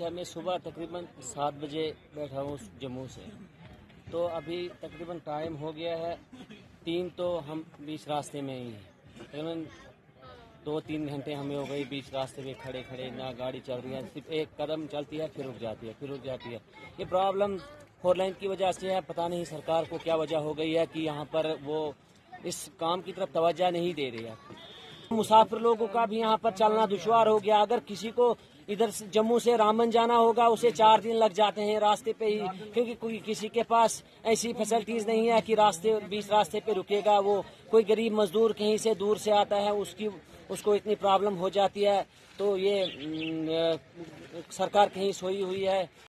है, मैं सुबह तकरीबन 7 बजे बैठा हूँ जम्मू से, तो अभी तकरीबन टाइम हो गया है 3, तो हम बीच रास्ते में ही हैं। तकरीबन 2-3 घंटे हमें हो गई बीच रास्ते में खड़े खड़े, ना गाड़ी चल रही है, सिर्फ एक कदम चलती है फिर रुक जाती है, फिर रुक जाती है। ये प्रॉब्लम 4 लाइन की वजह से है। पता नहीं सरकार को क्या वजह हो गई है कि यहाँ पर वो इस काम की तरफ तवज्जो नहीं दे रही है। मुसाफिर लोगों का भी यहाँ पर चलना दुश्वार हो गया। अगर किसी को इधर से जम्मू से रामबन जाना होगा, उसे 4 दिन लग जाते हैं रास्ते पे ही, क्योंकि कोई किसी के पास ऐसी फैसिलिटीज नहीं है कि बीच रास्ते पे रुकेगा। वो कोई गरीब मजदूर कहीं से दूर से आता है, उसको इतनी प्रॉब्लम हो जाती है। तो ये सरकार कहीं सोई हुई है।